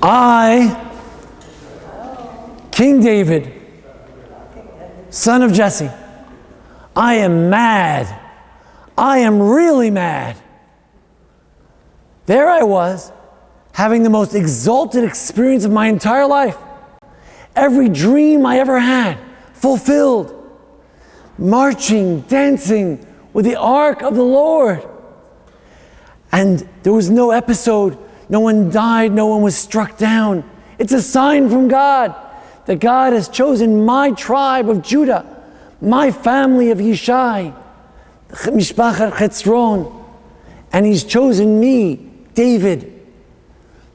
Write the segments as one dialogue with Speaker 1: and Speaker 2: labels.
Speaker 1: I, King David, son of Jesse, I am mad. I am really mad. There I was, having the most exalted experience of my entire life. Every dream I ever had fulfilled. Marching, dancing with the ark of the Lord. And there was no episode. No one died. No one was struck down. It's a sign from God that God has chosen my tribe of Judah, my family of Yishai, Mishpachat Chetzron, and He's chosen me, David,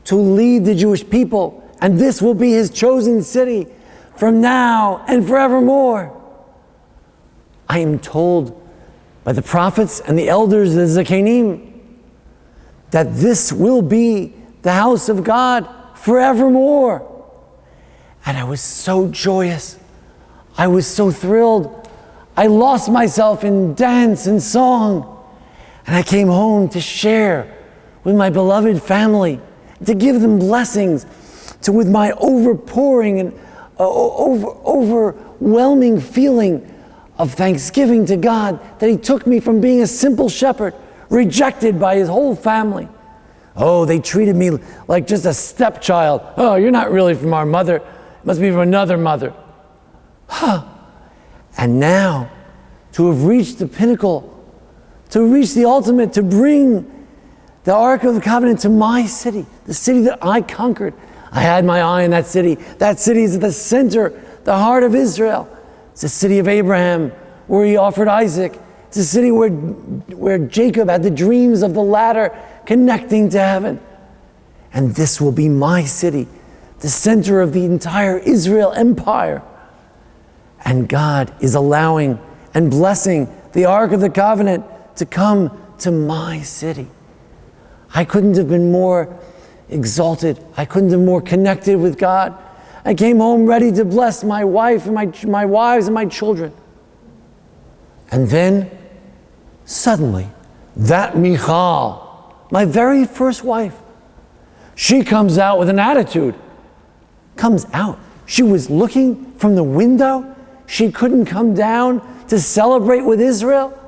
Speaker 1: to lead the Jewish people. And this will be His chosen city from now and forevermore. I am told by the prophets and the elders, the Zakenim, that this will be the house of God forevermore. And I was so joyous. I was so thrilled. I lost myself in dance and song. And I came home to share with my beloved family, to give them blessings, with my overpouring and overwhelming feeling of thanksgiving to God that He took me from being a simple shepherd, rejected by His whole family. Oh, they treated me like just a stepchild. Oh, you're not really from our mother. It must be from another mother. Huh. And now, to have reached the pinnacle, to reach the ultimate, to bring the Ark of the Covenant to my city, the city that I conquered. I had my eye on that city. That city is at the center, the heart of Israel. It's the city of Abraham, where he offered Isaac. It's a city where Jacob had the dreams of the ladder connecting to heaven. And this will be my city, the center of the entire Israel empire. And God is allowing and blessing the Ark of the Covenant to come to my city. I couldn't have been more exalted. I couldn't have more connected with God. I came home ready to bless my wife and my wives and my children. And then, suddenly, that Michal, my very first wife, she comes out with an attitude. Comes out. She was looking from the window. She couldn't come down to celebrate with Israel.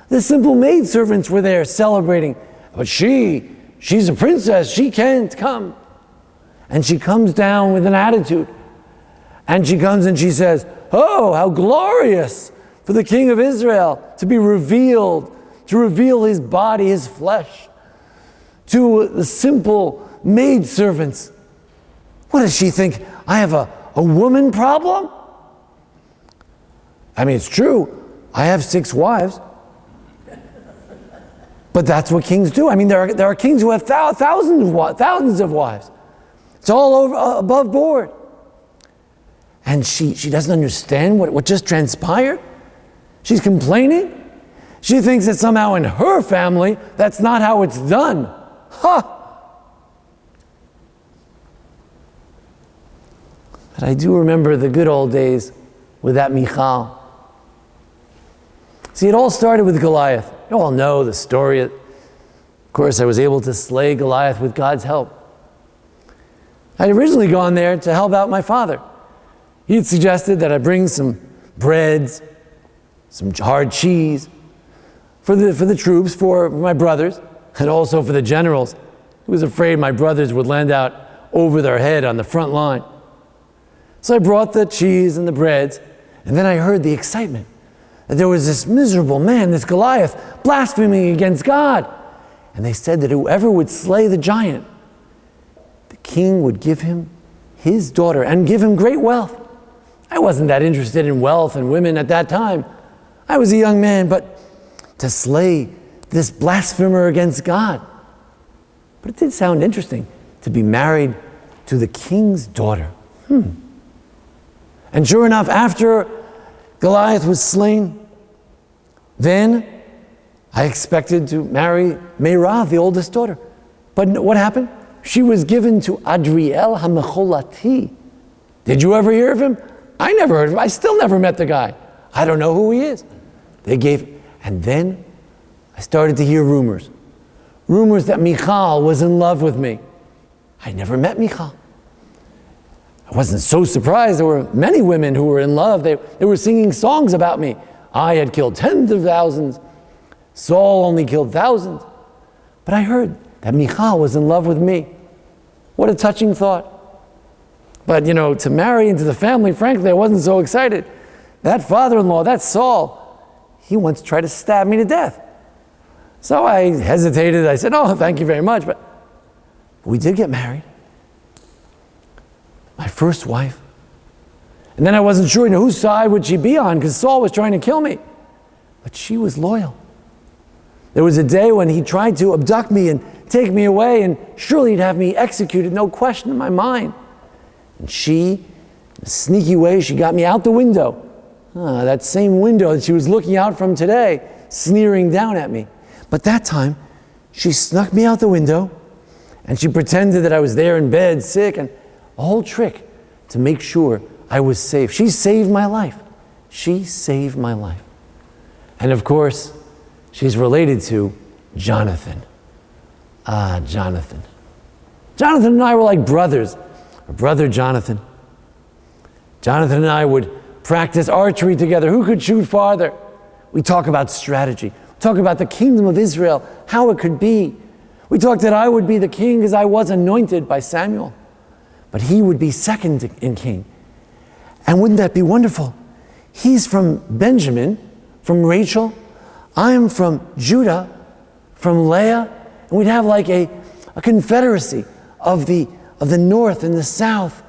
Speaker 1: The simple maidservants were there celebrating. But she's a princess. She can't come. And she comes down with an attitude. And she comes and she says, oh, how glorious for the King of Israel to be revealed, to reveal His body, His flesh, to the simple maidservants. What does she think? I have a woman problem? I mean, it's true. I have 6 wives. But that's what kings do. I mean, there are kings who have thousands of wives. It's all over, above board. And she doesn't understand what just transpired. She's complaining. She thinks that somehow in her family, that's not how it's done. But I do remember the good old days with that Michal. See, it all started with Goliath. You all know the story. Of course, I was able to slay Goliath with God's help. I'd originally gone there to help out my father. He'd suggested that I bring some breads, some hard cheese for the troops, for my brothers, and also for the generals. He was afraid my brothers would land out over their head on the front line. So I brought the cheese and the breads, and then I heard the excitement. That there was this miserable man, this Goliath, blaspheming against God. And they said that whoever would slay the giant, the king would give him his daughter and give him great wealth. I wasn't that interested in wealth and women at that time. I was a young man, but to slay this blasphemer against God. But it did sound interesting to be married to the king's daughter. And sure enough, after Goliath was slain, then I expected to marry Meirav, the oldest daughter. But what happened? She was given to Adriel HaMecholati. Did you ever hear of him? I never heard of him. I still never met the guy. I don't know who he is. And then I started to hear rumors that Michal was in love with me. I never met Michal. I wasn't so surprised. There were many women who were in love. They were singing songs about me. I had killed tens of thousands. Saul only killed thousands. But I heard that Michal was in love with me. What a touching thought. But to marry into the family, frankly, I wasn't so excited. That father-in-law, that Saul, he once tried to stab me to death. So I hesitated. I said, oh, thank you very much. But we did get married. My first wife. And then I wasn't sure whose side would she be on, because Saul was trying to kill me. But she was loyal. There was a day when he tried to abduct me and take me away, and surely he'd have me executed, no question in my mind. And she, in a sneaky way, she got me out the window. That same window that she was looking out from today, sneering down at me. But that time, she snuck me out the window, and she pretended that I was there in bed, sick, and a whole trick to make sure I was safe. She saved my life. She saved my life. And of course, she's related to Jonathan. Jonathan. Jonathan and I were like brothers. Our brother Jonathan. Jonathan and I would practice archery together. Who could shoot farther? We talk about strategy. Talk about the kingdom of Israel, how it could be. We talked that I would be the king because I was anointed by Samuel. But he would be second in king. And wouldn't that be wonderful? He's from Benjamin, from Rachel. I'm from Judah, from Leah. And we'd have like a confederacy of the north and the south.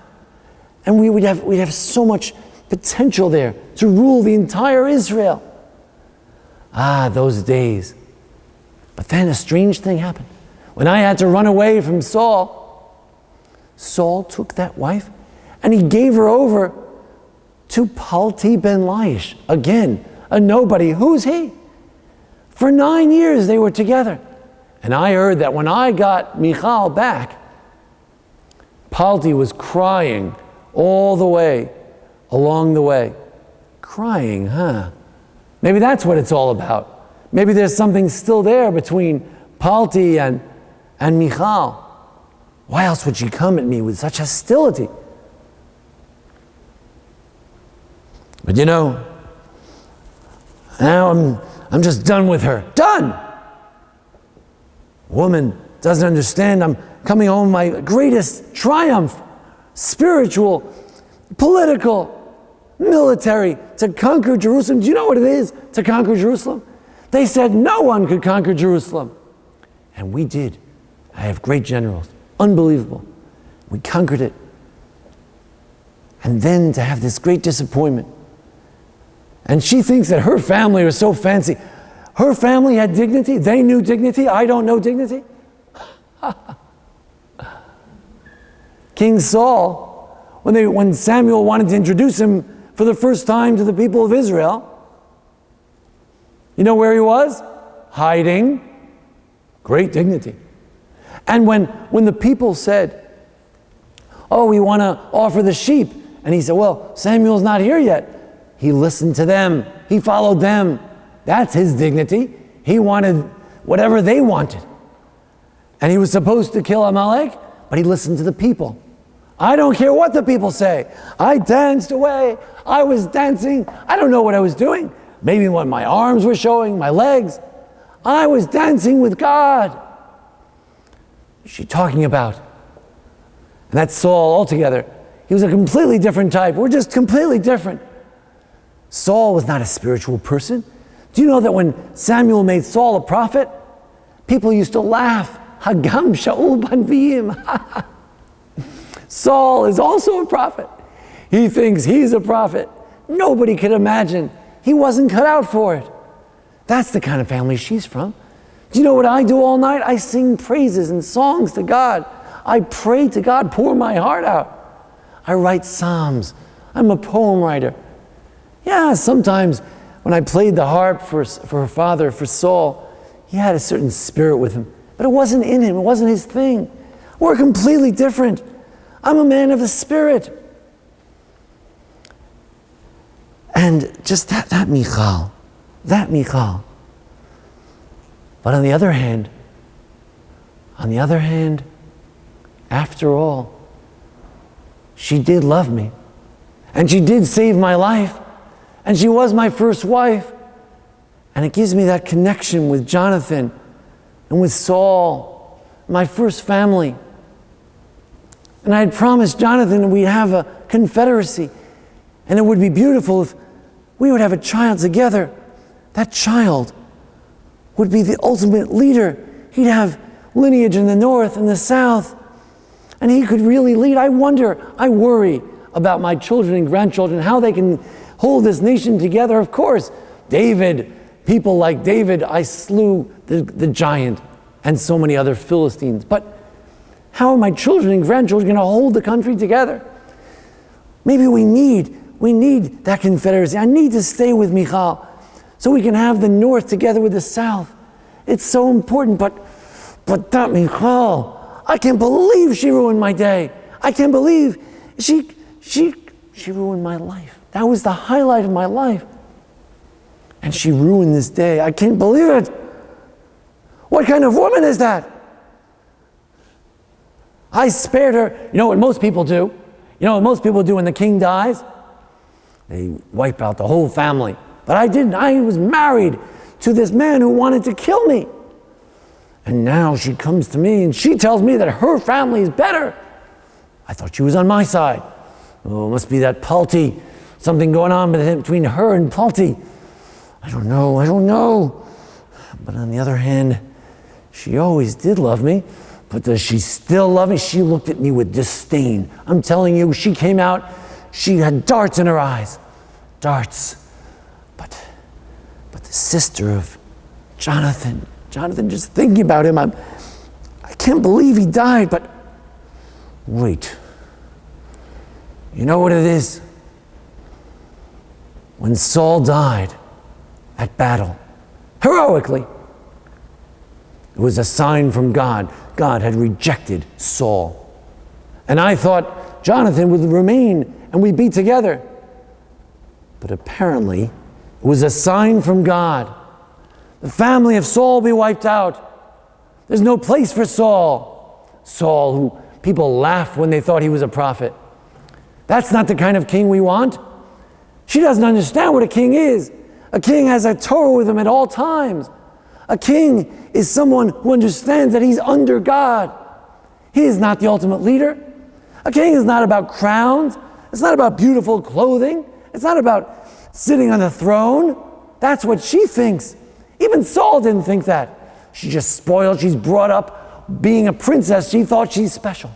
Speaker 1: And we'd have so much potential there to rule the entire Israel. Those days. But then a strange thing happened. When I had to run away from Saul, Saul took that wife and he gave her over to Palti ben Laish. Again, a nobody. Who's he? For 9 years they were together. And I heard that when I got Michal back, Palti was crying all the way, along the way. Crying, Maybe that's what it's all about. Maybe there's something still there between Palti and Michal. Why else would she come at me with such hostility? But now I'm just done with her. Done! Woman doesn't understand. I'm coming home, my greatest triumph, spiritual, political, military, to conquer Jerusalem. Do you know what it is to conquer Jerusalem? They said no one could conquer Jerusalem. And we did. I have great generals. Unbelievable. We conquered it. And then to have this great disappointment. And she thinks that her family was so fancy. Her family had dignity. They knew dignity. I don't know dignity. King Saul, when Samuel wanted to introduce him for the first time to the people of Israel, you know where he was? Hiding. Great dignity. And when the people said, oh, we want to offer the sheep. And he said, well, Samuel's not here yet. He listened to them. He followed them. That's his dignity. He wanted whatever they wanted. And he was supposed to kill Amalek, but he listened to the people. I don't care what the people say. I danced away. I was dancing. I don't know what I was doing. Maybe when my arms were showing, my legs. I was dancing with God. What's she talking about? And that's Saul altogether. He was a completely different type. We're just completely different. Saul was not a spiritual person. Do you know that when Samuel made Saul a prophet, people used to laugh. Hagam Shaul Banviim. Saul is also a prophet. He thinks he's a prophet. Nobody could imagine. He wasn't cut out for it. That's the kind of family she's from. Do you know what I do all night? I sing praises and songs to God. I pray to God, pour my heart out. I write psalms. I'm a poem writer. Yeah, sometimes when I played the harp for her father, for Saul, he had a certain spirit with him. But it wasn't in him. It wasn't his thing. We're completely different. I'm a man of the Spirit. And just that Michal. But on the other hand, after all, she did love me. And she did save my life. And she was my first wife. And it gives me that connection with Jonathan and with Saul, my first family. And I had promised Jonathan that we'd have a confederacy. And it would be beautiful if we would have a child together. That child would be the ultimate leader. He'd have lineage in the north and the south. And he could really lead. I worry about my children and grandchildren, how they can hold this nation together. Of course, people like David, I slew the giant and so many other Philistines. But how are my children and grandchildren going to hold the country together? Maybe we need that confederacy. I need to stay with Michal so we can have the north together with the south. It's so important, but that Michal, I can't believe she ruined my day. I can't believe she ruined my life. That was the highlight of my life. And she ruined this day. I can't believe it. What kind of woman is that? I spared her. You know what most people do? You know what most people do when the king dies? They wipe out the whole family. But I didn't. I was married to this man who wanted to kill me. And now she comes to me and she tells me that her family is better. I thought she was on my side. Oh, it must be that Palti. Something going on between her and Palti. I don't know. But on the other hand, she always did love me. But does she still love me? She looked at me with disdain. I'm telling you, she came out, she had darts in her eyes. Darts. But the sister of Jonathan, just thinking about him, I can't believe he died, but wait. You know what it is? When Saul died at battle, heroically, it was a sign from God. God had rejected Saul. And I thought Jonathan would remain and we'd be together. But apparently, it was a sign from God. The family of Saul be wiped out. There's no place for Saul. Saul, who people laughed when they thought he was a prophet. That's not the kind of king we want. She doesn't understand what a king is. A king has a Torah with him at all times. A king is someone who understands that he's under God. He is not the ultimate leader. A king is not about crowns. It's not about beautiful clothing. It's not about sitting on the throne. That's what she thinks. Even Saul didn't think that. She's just spoiled. She's brought up being a princess. She thought she's special.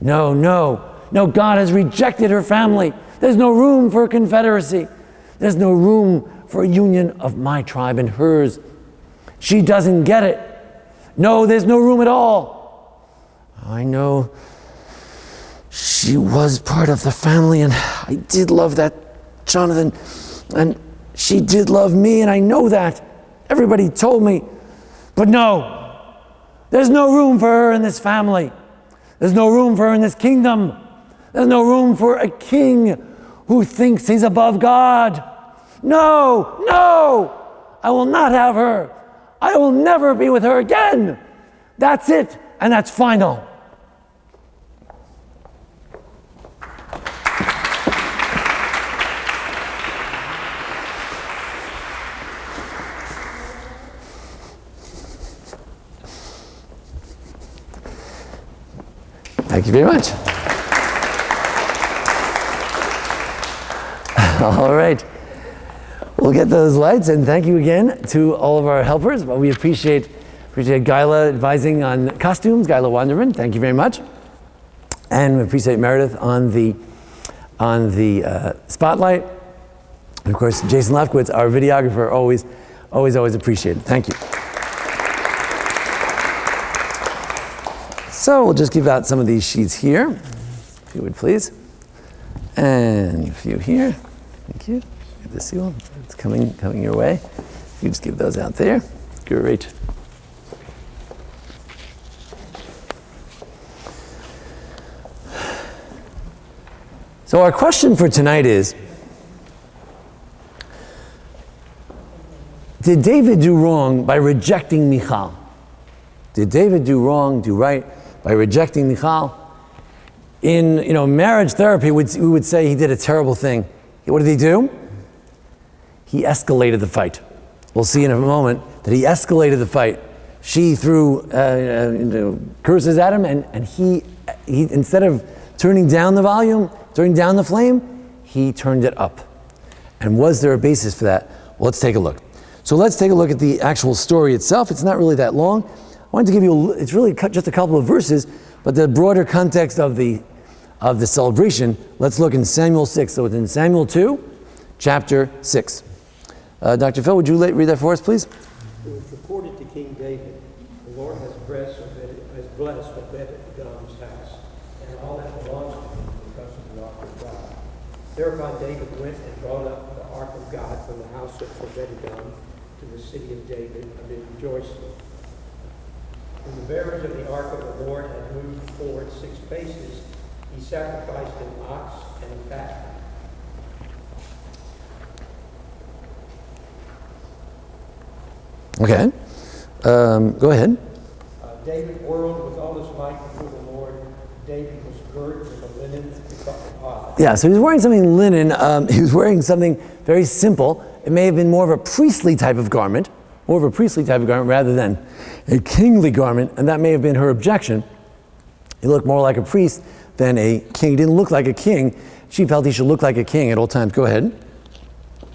Speaker 1: No, God has rejected her family. There's no room for a confederacy. There's no room for a union of my tribe and hers. She doesn't get it. No, there's no room at all. I know she was part of the family, and I did love that Jonathan, and she did love me, and I know that. Everybody told me. But no, there's no room for her in this family. There's no room for her in this kingdom. There's no room for a king who thinks he's above God. No, I will not have her. I will never be with her again. That's it, and that's final. Thank you very much. All right. We'll get those lights, and thank you again to all of our helpers. But we appreciate Gila advising on costumes, Gila Wanderman. Thank you very much. And we appreciate Meredith on the spotlight. And of course, Jason Lefkowitz, our videographer, always appreciated. Thank you. So we'll just give out some of these sheets here, if you would please. And a few here. Thank you. Good to see you. It's coming your way. You just give those out there. Great. So our question for tonight is, did David do wrong by rejecting Michal? Did David do wrong, do right by rejecting Michal. In marriage therapy, we would say he did a terrible thing. What did he do? He escalated the fight. We'll see in a moment that he escalated the fight. She threw curses at him, and he instead of turning down the volume, turning down the flame, he turned it up. And was there a basis for that? Well, let's take a look. So let's take a look at the actual story itself. It's not really that long. I wanted to give you, it's really just a couple of verses, but the broader context of the celebration, let's look in Samuel 6. So it's in Samuel 2, chapter 6. Dr. Phil, would you read that for us, please?
Speaker 2: It was reported to King David, the Lord has blessed Obed-Edom's house, and all that belongs to him because of the ark of God. Thereupon David went and brought up the ark of God from the house of Obed-Edom to the city of David amid rejoicing. When the bearers of the ark of the Lord had moved forward 6 paces, he sacrificed an ox and a fatling.
Speaker 1: Okay. Go ahead.
Speaker 2: David whirled with all his might before the Lord. David was girt with a linen ephod.
Speaker 1: Yeah, so he was wearing something linen. He was wearing something very simple. It may have been more of a priestly type of garment, rather than a kingly garment, and that may have been her objection. He looked more like a priest than a king. He didn't look like a king. She felt he should look like a king at all times. Go ahead.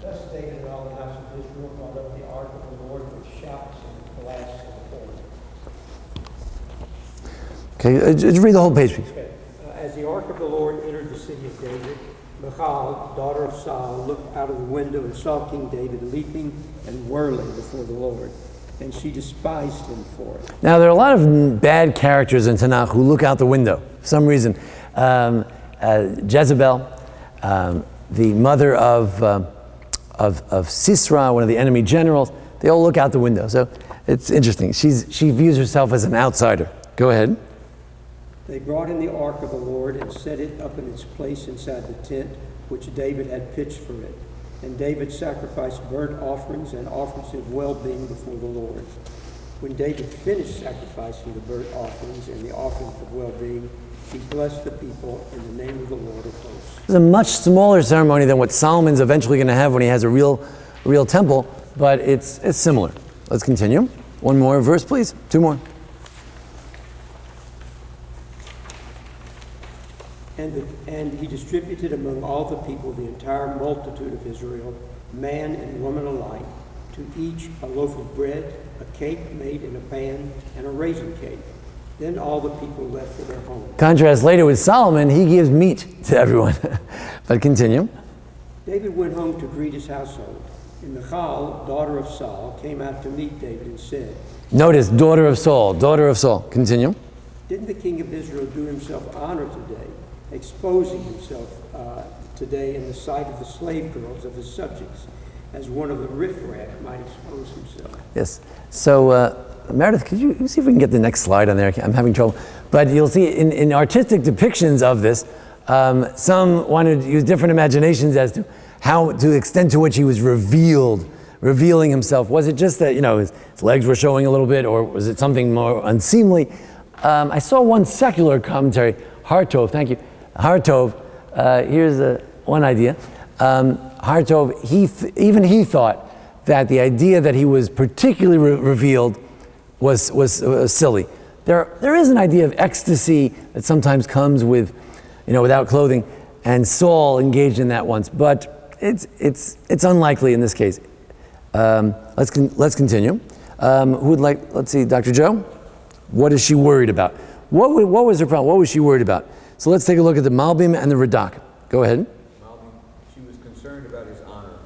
Speaker 2: Thus David and all the house of Israel brought up the ark of the Lord with shouts and blasts and horns.
Speaker 1: Okay, just read the whole page, please.
Speaker 2: Okay. As the ark of the Lord entered the city of David, Michal, daughter of Saul, looked out of the window and saw King David leaping and whirling before the Lord, and she despised him for it. Now, there are a lot of bad characters in Tanakh who look out the window for some reason.
Speaker 1: Jezebel, the mother of Sisera, one of the enemy generals, they all look out the window. So it's interesting. She views herself as an outsider. Go ahead.
Speaker 2: They brought in the ark of the Lord and set it up in its place inside the tent which David had pitched for it. And David sacrificed burnt offerings and offerings of well-being before the Lord. When David finished sacrificing the burnt offerings and the offerings of well-being, he blessed the people in the name of the Lord of hosts.
Speaker 1: It's a much smaller ceremony than what Solomon's eventually going to have when he has a real temple, but it's similar. Let's continue. One more verse, please. 2 more.
Speaker 2: And he distributed among all the people, the entire multitude of Israel, man and woman alike, to each a loaf of bread, a cake made in a pan, and a raisin cake. Then all the people left for their homes.
Speaker 1: Contrast later with Solomon, he gives meat to everyone. But continue.
Speaker 2: David went home to greet his household. And Michal, daughter of Saul, came out to meet David and said,
Speaker 1: Notice, daughter of Saul. Continue.
Speaker 2: Didn't the king of Israel do himself honor today, exposing himself today in the sight of the slave girls of his subjects, as one of the riffraff might expose himself?
Speaker 1: Yes. So, Meredith, could you see if we can get the next slide on there? I'm having trouble. But you'll see in artistic depictions of this, some wanted to use different imaginations as to the extent to which he was revealing himself. Was it just that, his legs were showing a little bit, or was it something more unseemly? I saw one secular commentary, Hartov, thank you. Hartov, here's one idea. Hartov, even he thought that the idea that he was particularly revealed was silly. There is an idea of ecstasy that sometimes comes with, without clothing, and Saul engaged in that once, but it's unlikely in this case. Let's continue. Who would like? Let's see, Dr. Joe. What is she worried about? What was her problem? What was she worried about? So let's take a look at the Malbim and the Radak. Go ahead.
Speaker 3: Malbim, she was concerned about his honor,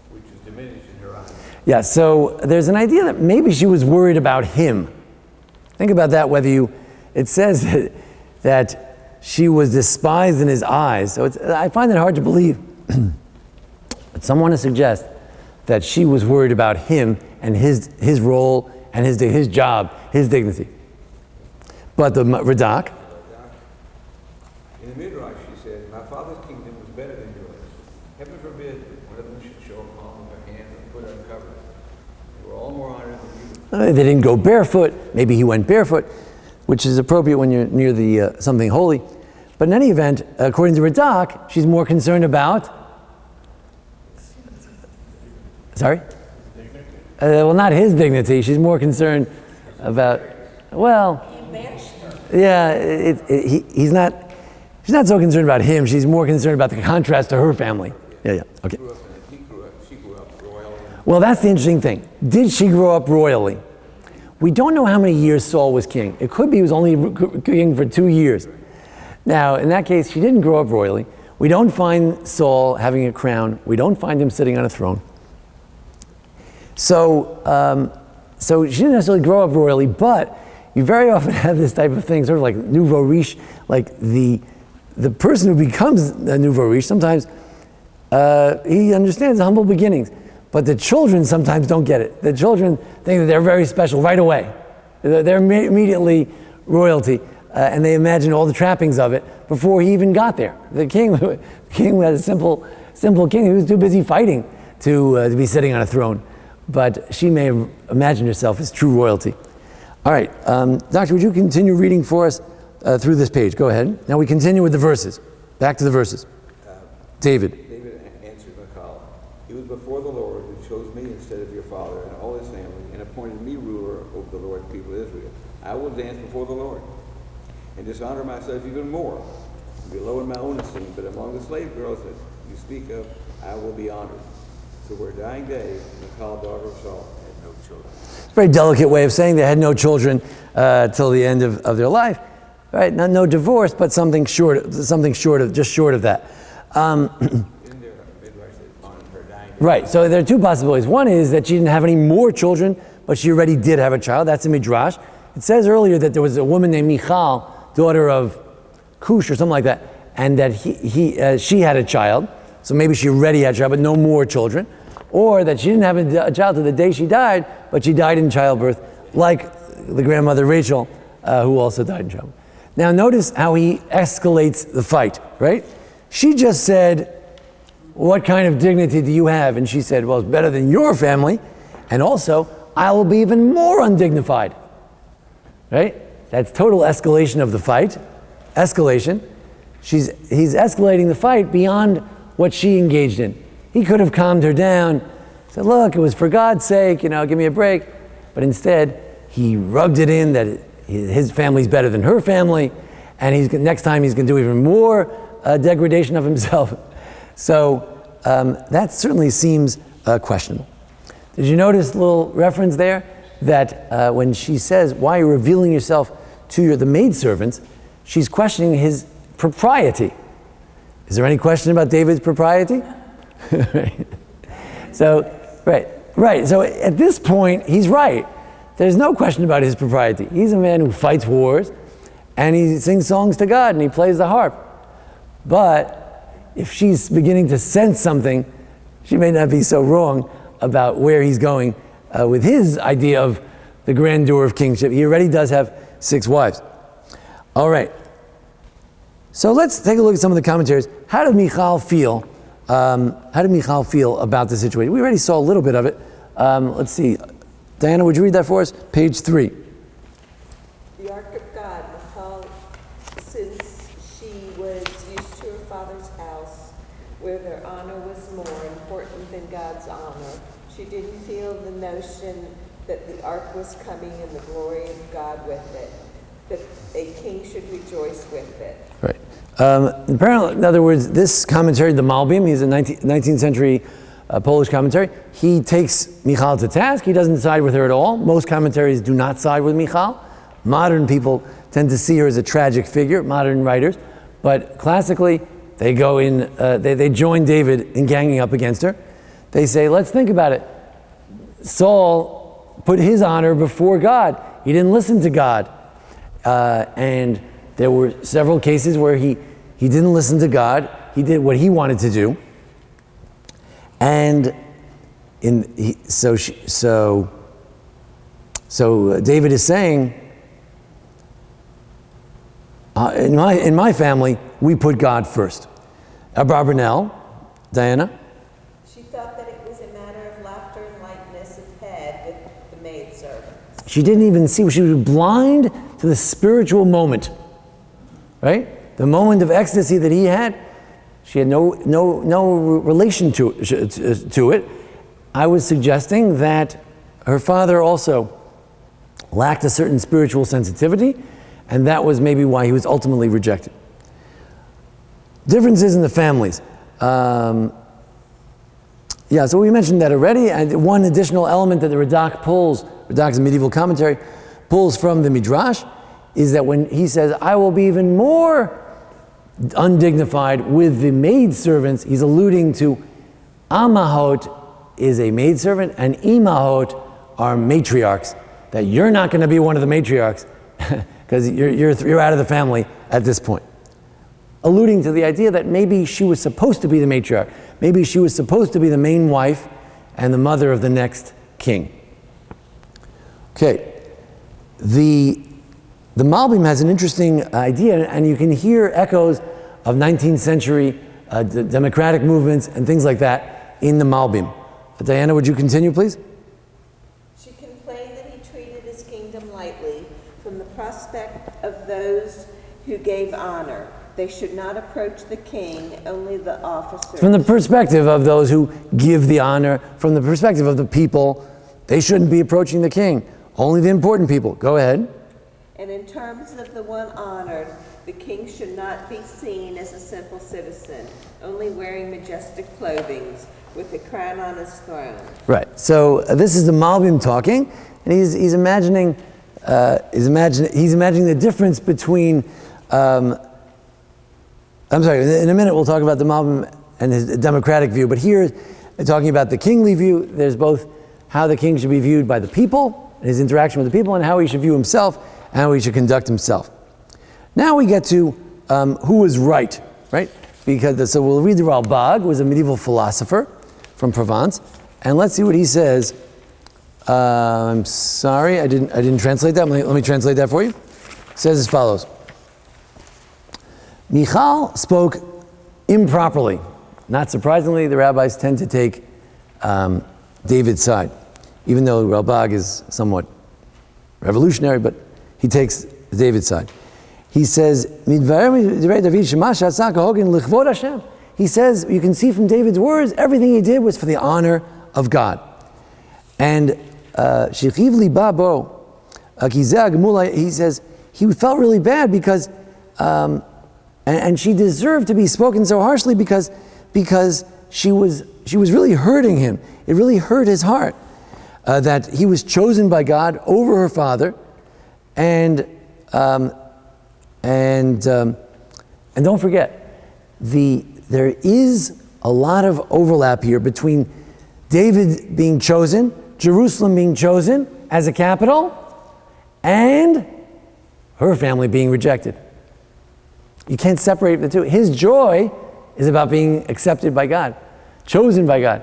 Speaker 3: which was diminished in her eyes.
Speaker 1: Yeah, so there's an idea that maybe she was worried about him. Think about that, it says that she was despised in his eyes. So I find it hard to believe. But some want to suggest that she was worried about him and his role and his job, his dignity. But the Radak,
Speaker 3: in the Midrash, she said, "My father's kingdom was better than yours. Heaven forbid that one of them should show a palm of a hand and foot uncovered. They were all more honored than you."
Speaker 1: they didn't go barefoot. Maybe he went barefoot. which is appropriate when you're near the something holy. But in any event, according to Radak, she's more concerned about. Sorry? Well, not his dignity. She's more concerned about. Well, yeah, he's not. She's not so concerned about him. She's more concerned about the contrast to her family. Yeah. Okay.
Speaker 3: She grew up royally.
Speaker 1: Well, that's the interesting thing. Did she grow up royally? We don't know how many years Saul was king. It could be he was only king for 2 years. Now, in that case, she didn't grow up royally. We don't find Saul having a crown. We don't find him sitting on a throne. So she didn't necessarily grow up royally, but you very often have this type of thing, sort of like nouveau riche, like the person who becomes a nouveau riche, sometimes he understands humble beginnings, but the children sometimes don't get it. The children think that they're very special right away. They're immediately royalty, and they imagine all the trappings of it before he even got there. The king was a simple king. He was too busy fighting to be sitting on a throne, but she may have imagined herself as true royalty. All right, Doctor, would you continue reading for us through this page? Go ahead. Now we continue with the verses. Back to the verses. David
Speaker 3: Answered Michal, "He was before the Lord who chose me instead of your father and all his family, and appointed me ruler over the Lord's people Israel. I will dance before the Lord, and dishonor myself even more, and be low in my own esteem, but among the slave girls that you speak of, I will be honored." So for a dying day, Michal, daughter of Saul, had no children.
Speaker 1: It's a very delicate way of saying they had no children till the end of their life. Right? Not no divorce, but something short of that. Right, so there are two possibilities. One is that she didn't have any more children, but she already did have a child. That's a midrash. It says earlier that there was a woman named Michal, daughter of Cush or something like that, and that she had a child. So maybe she already had a child, but no more children. Or that she didn't have a child till the day she died, but she died in childbirth, like the grandmother Rachel, who also died in childbirth. Now notice how he escalates the fight, right? She just said, "What kind of dignity do you have?" And she said, "Well, it's better than your family, and also, I will be even more undignified." Right? That's total escalation of the fight. Escalation. He's escalating the fight beyond what she engaged in. He could have calmed her down, said, "Look, it was for God's sake, give me a break." But instead, he rubbed it in that his family's better than her family, and next time he's going to do even more degradation of himself. So that certainly seems questionable. Did you notice a little reference there that when she says, "Why are you revealing yourself to the maidservants?" she's questioning his propriety. Is there any question about David's propriety? Right. So, right. So at this point, he's right. There's no question about his propriety. He's a man who fights wars, and he sings songs to God, and he plays the harp. But if she's beginning to sense something, she may not be so wrong about where he's going with his idea of the grandeur of kingship. He already does have 6 wives. All right. So let's take a look at some of the commentaries. How did Michal feel? About the situation? We already saw a little bit of it. Let's see. Diana, would you read that for us? Page 3.
Speaker 4: The Ark of God, Michal, since she was used to her father's house, where their honor was more important than God's honor, she didn't feel the notion that the Ark was coming and the glory of God with it, that a king should rejoice with it.
Speaker 1: Right. Apparently, in other words, this commentary, the Malbim, he's a 19th century Polish commentary. He takes Michal to task. He doesn't side with her at all. Most commentaries do not side with Michal. Modern people tend to see her as a tragic figure, modern writers. But classically, they go in, they join David in ganging up against her. They say, let's think about it. Saul put his honor before God. He didn't listen to God. And there were several cases where he didn't listen to God. He did what he wanted to do. And so David is saying, in my family, we put God first. Barbanel, Diana?
Speaker 4: She felt that it was a matter of laughter laughter and lightness of head with the maidservants.
Speaker 1: She didn't even see, she was blind to the spiritual moment, right? The moment of ecstasy that he had, she had no relation to it. I was suggesting that her father also lacked a certain spiritual sensitivity, and that was maybe why he was ultimately rejected. Differences in the families. So we mentioned that already, and one additional element that the Radak pulls, Radak's medieval commentary, pulls from the Midrash, is that when he says, I will be even more undignified with the maidservants, he's alluding to Amahot is a maidservant, and Imahot are matriarchs, that you're not going to be one of the matriarchs, because you're out of the family at this point. Alluding to the idea that maybe she was supposed to be the matriarch. Maybe she was supposed to be the main wife and the mother of the next king. Okay, the Malbim has an interesting idea, and you can hear echoes of 19th century democratic movements and things like that in the Malbim. Diana, would you continue, please?
Speaker 4: She complained that he treated his kingdom lightly from the prospect of those who gave honor. They should not approach the king, only the officers.
Speaker 1: From the perspective of those who give the honor, from the perspective of the people, they shouldn't be approaching the king. Only the important people. Go ahead.
Speaker 4: And in terms of the one honored, the king should not be seen as a simple citizen, only wearing majestic clothing, with a crown on his throne. Right.
Speaker 1: So this is the Malbim talking, and he's imagining the difference between. I'm sorry. In a minute, we'll talk about the Malbim and his democratic view. But here, talking about the kingly view, there's both how the king should be viewed by the people, and his interaction with the people, and how he should view himself, and how he should conduct himself. Now we get to who was right? So we'll read the Ralbag, who was a medieval philosopher from Provence, and let's see what he says. I'm sorry, I didn't translate that. Let me translate that for you. It says as follows. Michal spoke improperly. Not surprisingly, the rabbis tend to take David's side, even though Ralbag is somewhat revolutionary, but he takes David's side. He says, he says, you can see from David's words, everything he did was for the honor of God. And he says, he felt really bad because, and she deserved to be spoken so harshly because she was really hurting him. It really hurt his heart that he was chosen by God over her father, and don't forget, there is a lot of overlap here between David being chosen, Jerusalem being chosen as a capital, and her family being rejected. You can't separate the two. His joy is about being accepted by God, chosen by God.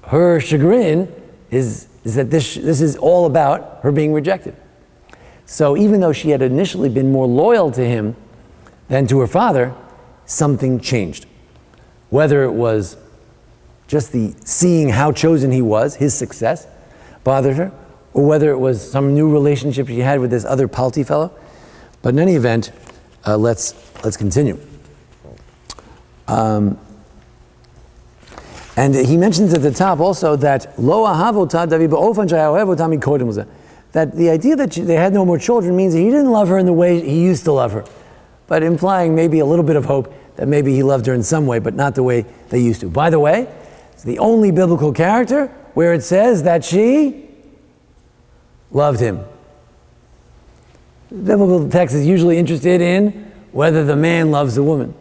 Speaker 1: Her chagrin is that this is all about her being rejected. So even though she had initially been more loyal to him than to her father, something changed. Whether it was just the seeing how chosen he was, his success, bothered her, or whether it was some new relationship she had with this other Palti fellow. But in any event, let's continue. And he mentions at the top also that lo ahavota David ba'ofan shayahavota mikodem, that the idea that they had no more children means that he didn't love her in the way he used to love her, but implying maybe a little bit of hope that maybe he loved her in some way, but not the way they used to. By the way, it's the only biblical character where it says that she loved him. The biblical text is usually interested in whether the man loves the woman.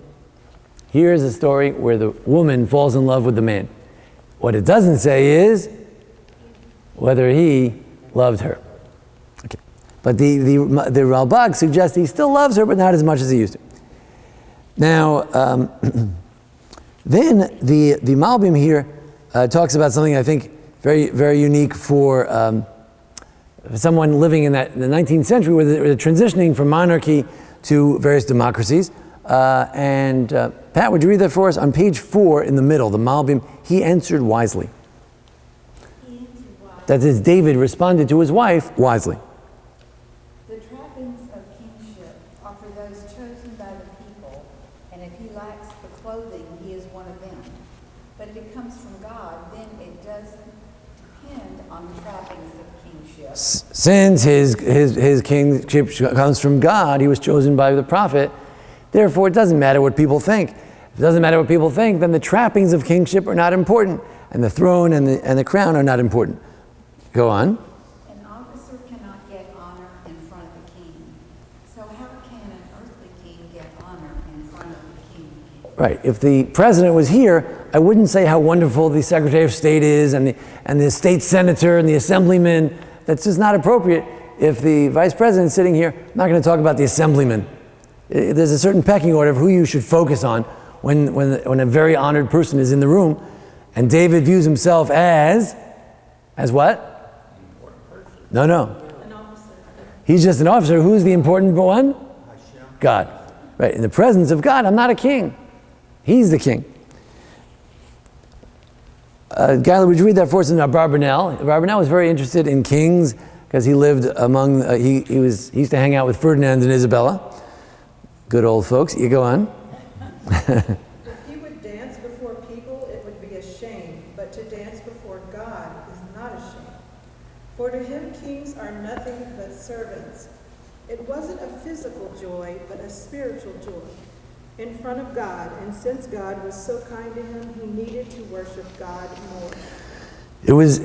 Speaker 1: Here's a story where the woman falls in love with the man. What it doesn't say is whether he loved her. Okay. But the Ralbag suggests he still loves her, but not as much as he used to. Now, then the Malbim here talks about something I think very, very unique for someone living in the 19th century, where they're transitioning from monarchy to various democracies. Pat, would you read that for us? On page 4 in the middle, the Malbim, he answered wisely. That is, David responded to his wife wisely.
Speaker 5: The trappings of kingship are for those chosen by the people, and if he lacks the clothing, he is one of them. But if it comes from God, then it doesn't depend on the trappings of kingship.
Speaker 1: Since his kingship comes from God, he was chosen by the prophet. Therefore, it doesn't matter what people think. If it doesn't matter what people think, then the trappings of kingship are not important, and the throne and the crown are not important. Go on.
Speaker 5: An officer cannot get honor in front of the king. So how can an earthly king get honor in front of the king?
Speaker 1: Right. If the president was here, I wouldn't say how wonderful the Secretary of State is and the state senator and the assemblyman. That's just not appropriate. If the vice president is sitting here, I'm not going to talk about the assemblyman. There's a certain pecking order of who you should focus on when a very honored person is in the room. And David views himself as what? No.
Speaker 4: An officer.
Speaker 1: He's just an officer. Who's the important one? God. Right. In the presence of God, I'm not a king. He's the king. Guyla, would you read that for us in Barbanel? Barbanel was very interested in kings because he lived among, he used to hang out with Ferdinand and Isabella. Good old folks. You go on.
Speaker 6: If he would dance before people, it would be a shame, but to dance before God is not a shame. For to him kings are nothing but servants. It wasn't a physical joy, but a spiritual joy in front of God, and since God was so kind to him, he needed to worship God more.
Speaker 1: It was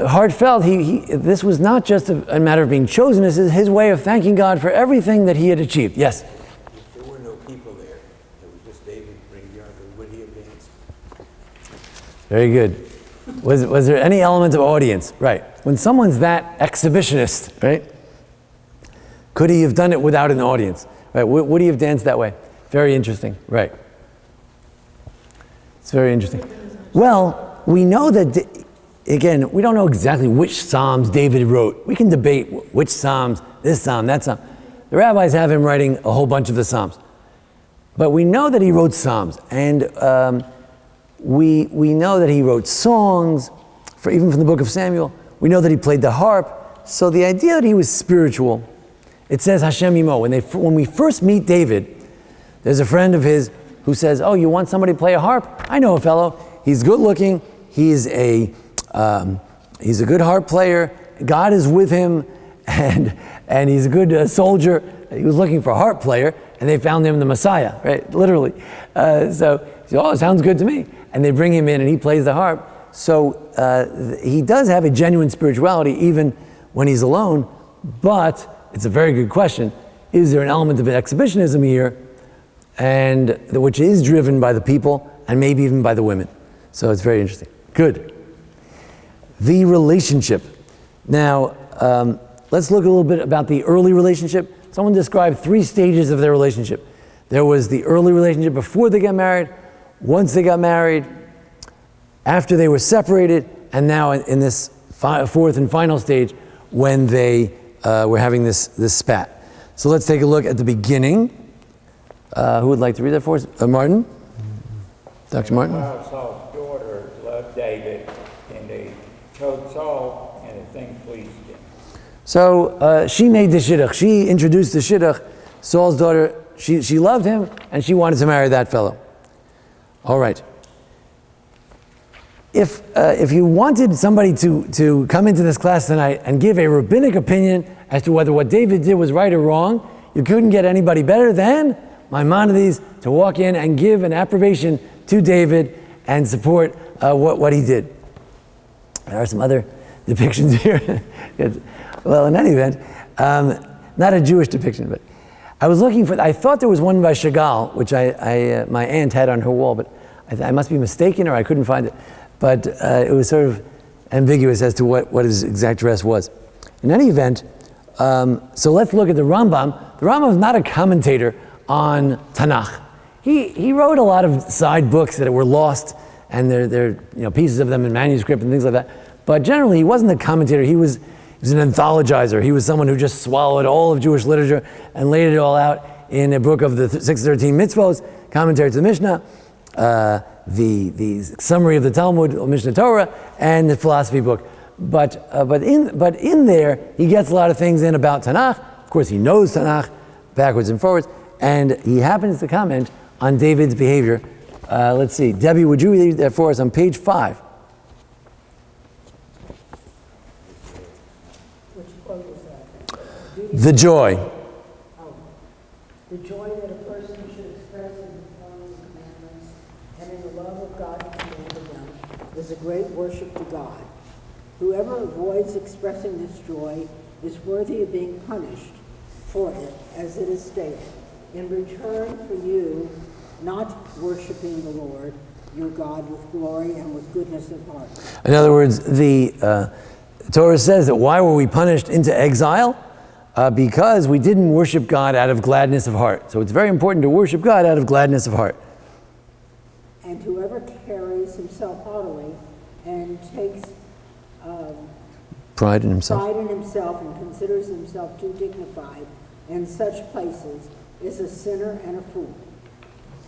Speaker 1: heartfelt. This was not just a matter of being chosen. This is his way of thanking God for everything that he had achieved. Yes?
Speaker 3: If there were no people there, it was just David bringing the ark, would he have danced?
Speaker 1: Very good. Was there any element of audience? Right. When someone's that exhibitionist, right? Could he have done it without an audience? Right. Would he have danced that way? Very interesting. Right. It's very interesting. Well, we know that, again, we don't know exactly which Psalms David wrote. We can debate which Psalms, this Psalm, that Psalm. The rabbis have him writing a whole bunch of the Psalms. But we know that he wrote Psalms, and we know that he wrote songs, even from the book of Samuel. We know that he played the harp. So the idea that he was spiritual, it says Hashem Imo. When we first meet David, there's a friend of his who says, oh, you want somebody to play a harp? I know a fellow. He's good looking. He's a good harp player. God is with him, and he's a good soldier. He was looking for a harp player, and they found him the Messiah, right? Literally. So he said, oh, it sounds good to me. And they bring him in, and he plays the harp. So he does have a genuine spirituality, even when he's alone. But it's a very good question. Is there an element of exhibitionism here, and which is driven by the people and maybe even by the women? So it's very interesting. Good. The relationship. Now, let's look a little bit about the early relationship. Someone described 3 stages of their relationship. There was the early relationship before they got married, once they got married, after they were separated, and now in this 4th and final stage when they were having this spat. So let's take a look at the beginning. Who would like to read that for us? Martin? Dr. Martin?
Speaker 7: Saul's daughter loved David, and they told Saul, and the thing pleased him.
Speaker 1: So she made the shidduch. She introduced the shidduch. Saul's daughter, she loved him, and she wanted to marry that fellow. All right. If you wanted somebody to come into this class tonight and give a rabbinic opinion as to whether what David did was right or wrong, you couldn't get anybody better than Maimonides to walk in and give an approbation to David and support what he did. There are some other depictions here. Well, in any event, not a Jewish depiction, but I thought there was one by Chagall, which my aunt had on her wall, but I must be mistaken or I couldn't find it. But it was sort of ambiguous as to what his exact dress was. In any event, so let's look at the Rambam. The Rambam is not a commentator on Tanakh. He wrote a lot of side books that were lost, and there are pieces of them in manuscript and things like that. But generally, he wasn't a commentator. He was an anthologizer. He was someone who just swallowed all of Jewish literature and laid it all out in a book of the 613 mitzvos, commentary to the Mishnah, the summary of the Talmud, Mishnah Torah, and the philosophy book. but in there, he gets a lot of things in about Tanakh. Of course, he knows Tanakh backwards and forwards, and he happens to comment on David's behavior. Let's see. Debbie, would you read that for us on page 5?
Speaker 8: Which quote is that?
Speaker 1: The joy.
Speaker 8: The joy that a person should express in following the commandments and in the love of God who commanded them is a great worship to God. Whoever avoids expressing this joy is worthy of being punished for it, as it is stated, in return for you not worshiping the Lord, your God, with glory and with goodness of heart.
Speaker 1: In other words, the Torah says that why were we punished into exile? Because we didn't worship God out of gladness of heart. So it's very important to worship God out of gladness of heart.
Speaker 8: And whoever carries himself haughtily and takes
Speaker 1: Pride in himself.
Speaker 8: pride in himself and considers himself too dignified in such places is a sinner and a fool.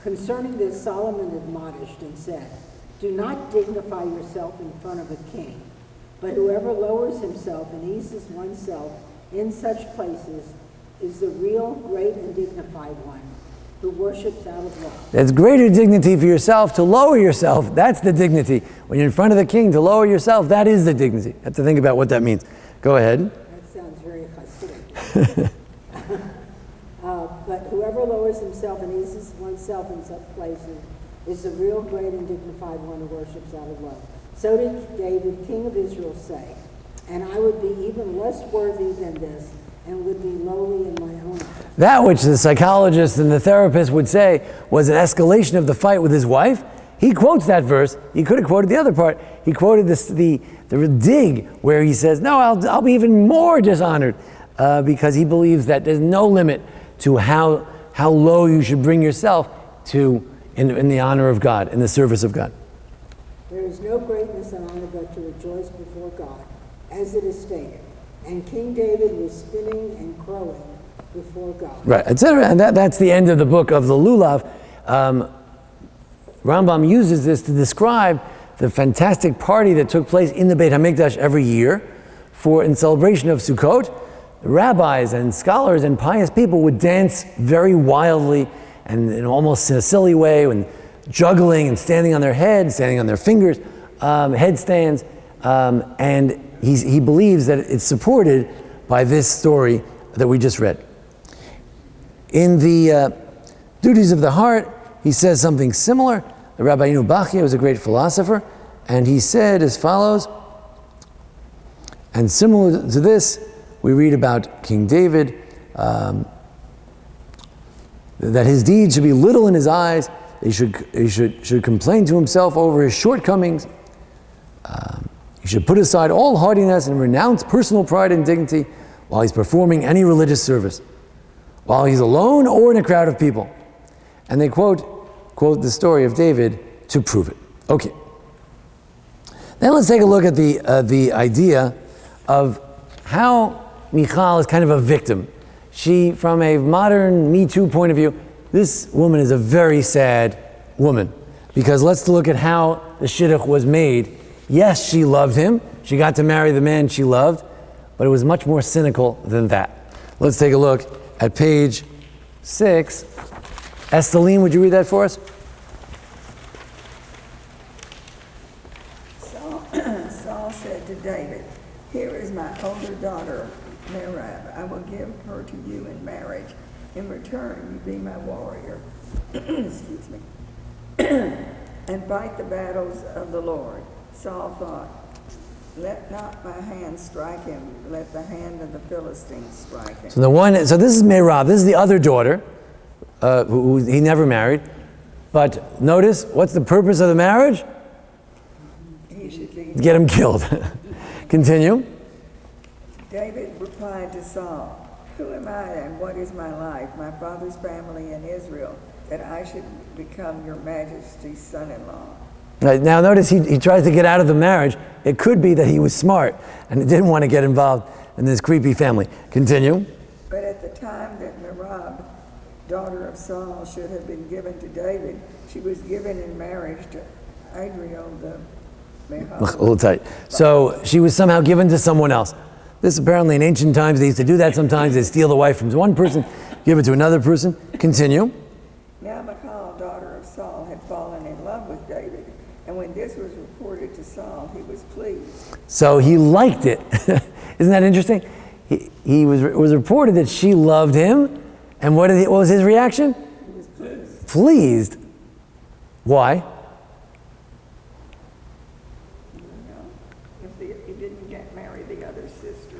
Speaker 8: Concerning this, Solomon admonished and said, do not dignify yourself in front of a king, but whoever lowers himself and eases oneself in such places is the real, great, and dignified one who worships out of love.
Speaker 1: It's greater dignity for yourself to lower yourself. That's the dignity. When you're in front of the king, to lower yourself, that is the dignity. You have to think about what that means. Go ahead.
Speaker 8: That sounds very Hasidic. But whoever lowers himself and eases oneself in such places is the real, great, and dignified one who worships out of love. So did David, king of Israel, say, and I would be even less worthy than this, and would be lowly in my own eyes. That
Speaker 1: which the psychologist and the therapist would say was an escalation of the fight with his wife. He quotes that verse. He could have quoted the other part. He quoted the dig where he says, no, I'll be even more dishonored because he believes that there's no limit to how low you should bring yourself to in the honor of God, in the service of God.
Speaker 8: There is no greatness and honor but to rejoice before God, as it is stated. And King David was spinning and crowing before God.
Speaker 1: Right, etc. And that's the end of the book of the Lulav. Rambam uses this to describe the fantastic party that took place in the Beit HaMikdash every year in celebration of Sukkot. The rabbis and scholars and pious people would dance very wildly and in almost in a silly way, and juggling and standing on their head, standing on their fingers, headstands, and he believes that it's supported by this story that we just read. In the Duties of the Heart, he says something similar. The Rabbi Bachya was a great philosopher, and he said as follows, and similar to this, we read about King David, that his deeds should be little in his eyes, he should complain to himself over his shortcomings, he should put aside all haughtiness and renounce personal pride and dignity while he's performing any religious service, while he's alone or in a crowd of people. And they quote the story of David to prove it. Okay. Then let's take a look at the idea of how Michal is kind of a victim. She, from a modern Me Too point of view, this woman is a very sad woman, because let's look at how the shidduch was made. Yes, she loved him. She got to marry the man she loved, but it was much more cynical than that. Let's take a look at page 6. Esteline, would you read that for us?
Speaker 9: Saul said to David, here is my older daughter, Merab. I will give her to you in marriage. In return, you be my warrior. Excuse me. And fight the battles of the Lord. Saul thought, let not my hand strike him, let the hand of the Philistines strike him.
Speaker 1: So this is Merab, this is the other daughter, who he never married. But notice, what's the purpose of the marriage?
Speaker 9: He should be
Speaker 1: get him killed. Continue.
Speaker 9: David replied to Saul, who am I and what is my life, my father's family in Israel, that I should become your majesty's son-in-law?
Speaker 1: Right, now notice he tries to get out of the marriage. It could be that he was smart and didn't want to get involved in this creepy family. Continue.
Speaker 9: But at the time that Merab, daughter of Saul, should have been given to David, she was given in marriage to Adriel the Michal.
Speaker 1: A little tight. So she was somehow given to someone else. This apparently in ancient times, they used to do that sometimes. They'd steal the wife from one person, give it to another person. Continue.
Speaker 9: Now Michal, daughter of Saul, had fallen in love with David, and when this was reported to Saul, he was pleased.
Speaker 1: So he liked it. Isn't that interesting? It was reported that she loved him, and what was his reaction?
Speaker 9: He was pleased.
Speaker 1: Pleased. Why?
Speaker 9: He didn't marry the other sister.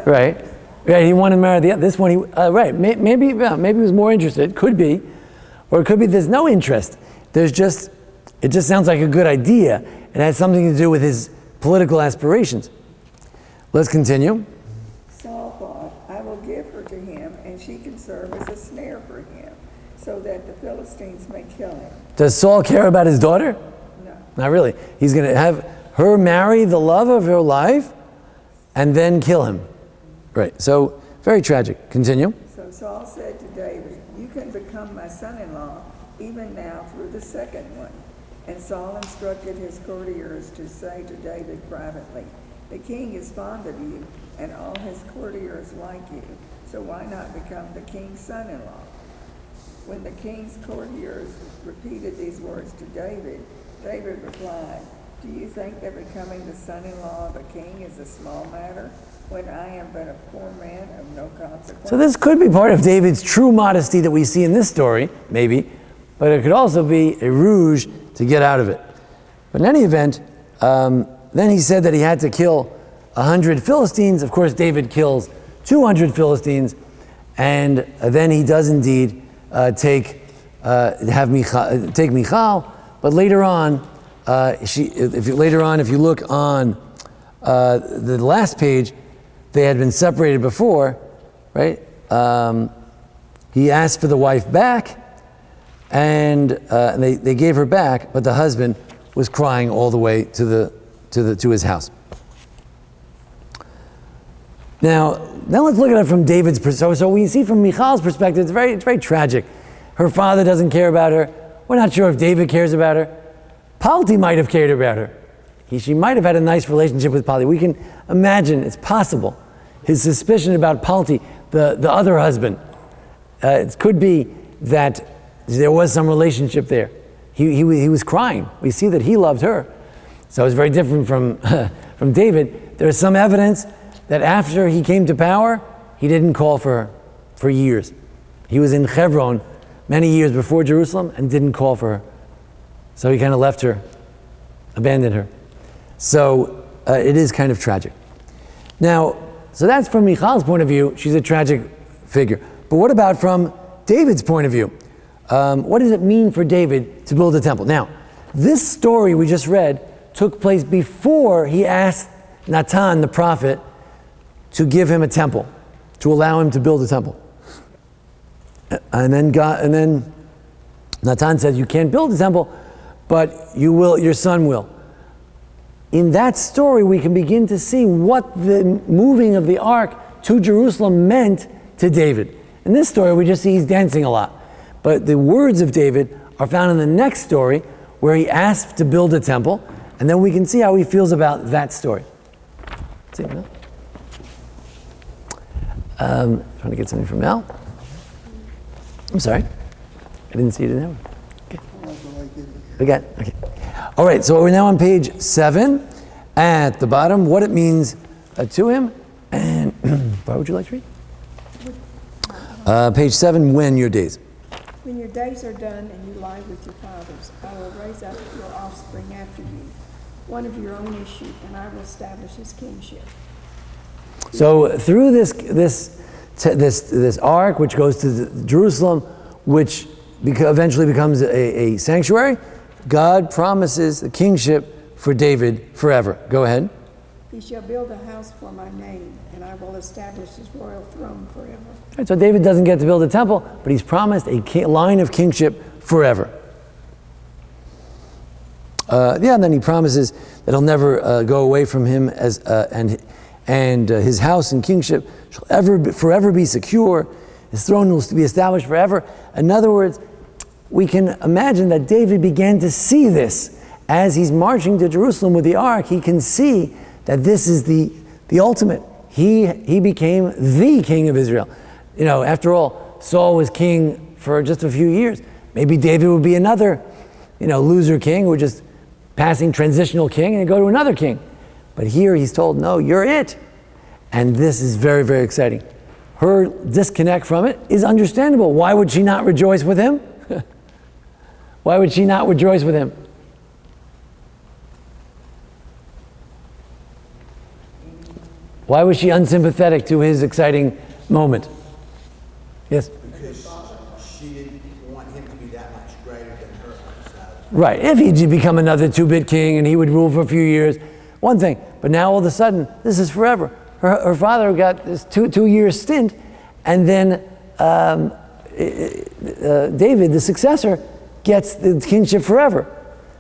Speaker 1: Right. Right. He wanted to marry this one. Right. Maybe he was more interested. Could be, or it could be there's no interest. It just sounds like a good idea. It has something to do with his political aspirations. Let's continue.
Speaker 9: Saul thought, I will give her to him, and she can serve as a snare for him, so that the Philistines may kill him.
Speaker 1: Does Saul care about his daughter?
Speaker 9: No.
Speaker 1: Not really. He's going to have her marry the love of her life and then kill him. Right. So, very tragic. Continue.
Speaker 9: So Saul said to David, you can become my son-in-law, even now through the second one. And Saul instructed his courtiers to say to David privately, the king is fond of you, and all his courtiers like you, so why not become the king's son-in-law? When the king's courtiers repeated these words to David, David replied, do you think that becoming the son-in-law of a king is a small matter, when I am but a poor man of no consequence?
Speaker 1: So this could be part of David's true modesty that we see in this story, maybe, but it could also be a rouge to get out of it. But in any event, then he said that he had to kill 100 Philistines. Of course, David kills 200 Philistines, and then he does indeed take Michal. But later on, if you look on the last page, they had been separated before, right? He asked for the wife back, and they gave her back, but the husband was crying all the way to his house. Now let's look at it from David's perspective. So we see from Michal's perspective, it's very tragic. Her father doesn't care about her. We're not sure if David cares about her. Palti might have cared about her. She might have had a nice relationship with Palti. We can imagine, it's possible, his suspicion about Palti, the other husband. It could be that there was some relationship there. He was crying. We see that he loved her. So it's very different from David. There's some evidence that after he came to power, he didn't call for her for years. He was in Hebron many years before Jerusalem and didn't call for her. So he kind of left her, abandoned her. So it is kind of tragic. Now, so that's from Michal's point of view. She's a tragic figure. But what about from David's point of view? What does it mean for David to build a temple? Now, this story we just read took place before he asked Natan, the prophet, to give him a temple, to allow him to build a temple. And then Natan said, you can't build a temple, but you will, your son will. In that story, we can begin to see what the moving of the ark to Jerusalem meant to David. In this story, we just see he's dancing a lot. But the words of David are found in the next story where he asked to build a temple, and then we can see how he feels about that story. Let's see, Mel. Trying to get something from Mel. I'm sorry. I didn't see it in there. Okay. We got it. Okay. All right, so we're now on page 7 at the bottom, what it means to him. And what would you like to read? Page 7, when your days.
Speaker 10: When your days are done and you lie with your fathers, I will raise up your offspring after you, one of your own issue, and I will establish his kingship.
Speaker 1: So through this ark, which goes to Jerusalem, which eventually becomes a sanctuary, God promises the kingship for David forever. Go ahead.
Speaker 10: He shall build a house for my name, and I will establish his royal throne forever.
Speaker 1: Right, so David doesn't get to build a temple, but he's promised a line of kingship forever. And then he promises that he'll never go away from him, and his house and kingship shall forever be secure. His throne will be established forever. In other words, we can imagine that David began to see this as he's marching to Jerusalem with the ark, he can see that this is the ultimate. He became the king of Israel. After all, Saul was king for just a few years. Maybe David would be another, loser king who would just passing transitional king and go to another king. But here he's told, no, you're it. And this is very, very exciting. Her disconnect from it is understandable. Why would she not rejoice with him? Why would she not rejoice with him? Why was she unsympathetic to his exciting moment? Yes?
Speaker 11: Because she didn't want him to be that much greater than her.
Speaker 1: Right. If he'd become another two-bit king and he would rule for a few years, one thing. But now all of a sudden, this is forever. Her father got this two-year stint, and then David, the successor, gets the kingship forever.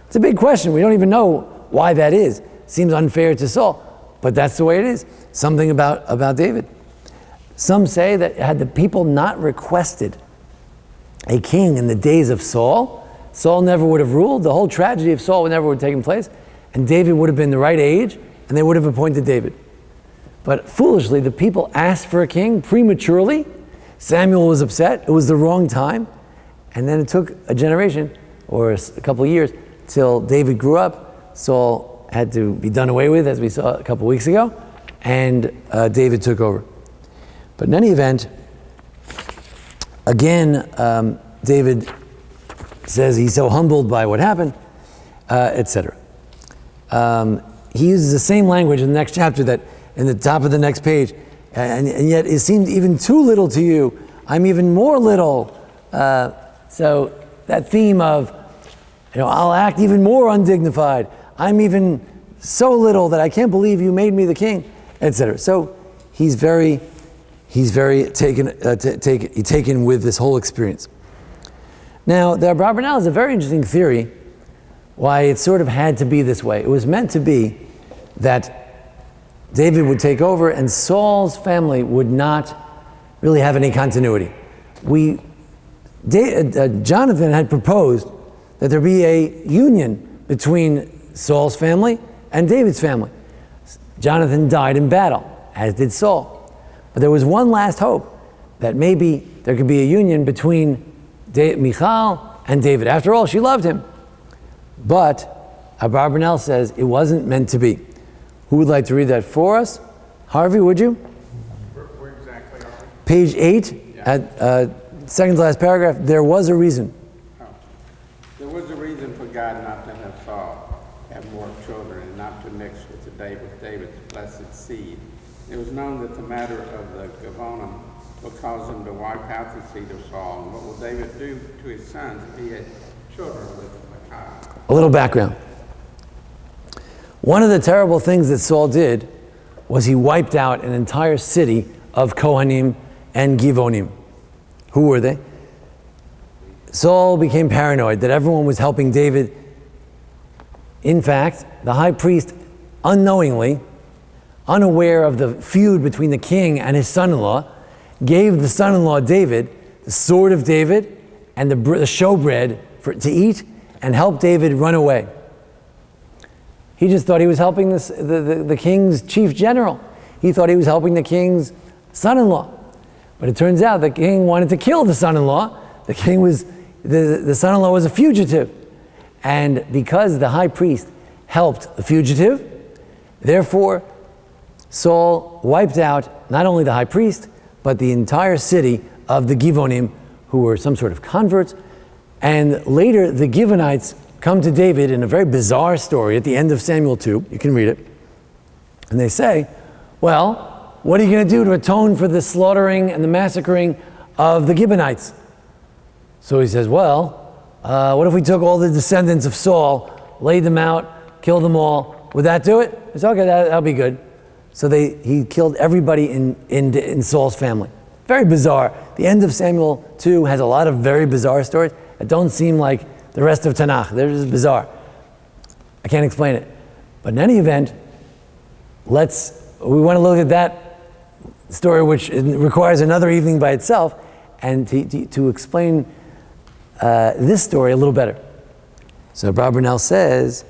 Speaker 1: It's a big question. We don't even know why that is. Seems unfair to Saul, but that's the way it is. Something about David. Some say that had the people not requested a king in the days of Saul, Saul never would have ruled. The whole tragedy of Saul never would have taken place, and David would have been the right age, and they would have appointed David. But foolishly, the people asked for a king prematurely. Samuel was upset. It was the wrong time. And then it took a generation or a couple of years till David grew up. Saul had to be done away with, as we saw a couple of weeks ago, and David took over. But in any event, again, David says he's so humbled by what happened, etc. He uses the same language in the next chapter that in the top of the next page, and yet it seemed even too little to you. I'm even more little. So that theme of, I'll act even more undignified. I'm even so little that I can't believe you made me the king, etc. So he's very taken with this whole experience. Now, the Abravanel is a very interesting theory why it sort of had to be this way. It was meant to be that David would take over and Saul's family would not really have any continuity. Jonathan had proposed that there be a union between Saul's family and David's family. Jonathan died in battle, as did Saul. But there was one last hope, that maybe there could be a union between Michal and David. After all, she loved him. But Abravanel says it wasn't meant to be. Who would like to read that for us? Harvey, would you?
Speaker 12: Where exactly are we?
Speaker 1: Page 8, at second to last paragraph. There was a reason.
Speaker 12: There was a reason for God not to have Saul have more children and not to mix with David's blessed seed. It was known that the matter of the Givonim will cause him to wipe out the seed of Saul. And what will David do to his sons if he had children with Michal?
Speaker 1: A little background. One of the terrible things that Saul did was he wiped out an entire city of Kohanim and Givonim. Who were they? Saul became paranoid that everyone was helping David. In fact, the high priest, unknowingly, unaware of the feud between the king and his son-in-law, gave the son-in-law David the sword of David and the showbread to eat, and helped David run away. He just thought he was helping the king's chief general. He thought he was helping the king's son-in-law. But it turns out the king wanted to kill the son-in-law. The son-in-law was a fugitive. And because the high priest helped the fugitive, therefore Saul wiped out not only the high priest, but the entire city of the Givonim, who were some sort of converts. And later the Givonites come to David in a very bizarre story at the end of Samuel 2. You can read it. And they say, well, what are you going to do to atone for the slaughtering and the massacring of the Gibeonites? So he says, well, what if we took all the descendants of Saul, laid them out, killed them all? Would that do it? He said, okay, that'll be good. So he killed everybody in Saul's family. Very bizarre. The end of Samuel 2 has a lot of very bizarre stories that don't seem like the rest of Tanakh. They're just bizarre. I can't explain it. But in any event, we want to look at that story, which requires another evening by itself, and to explain this story a little better. So Abravanel says,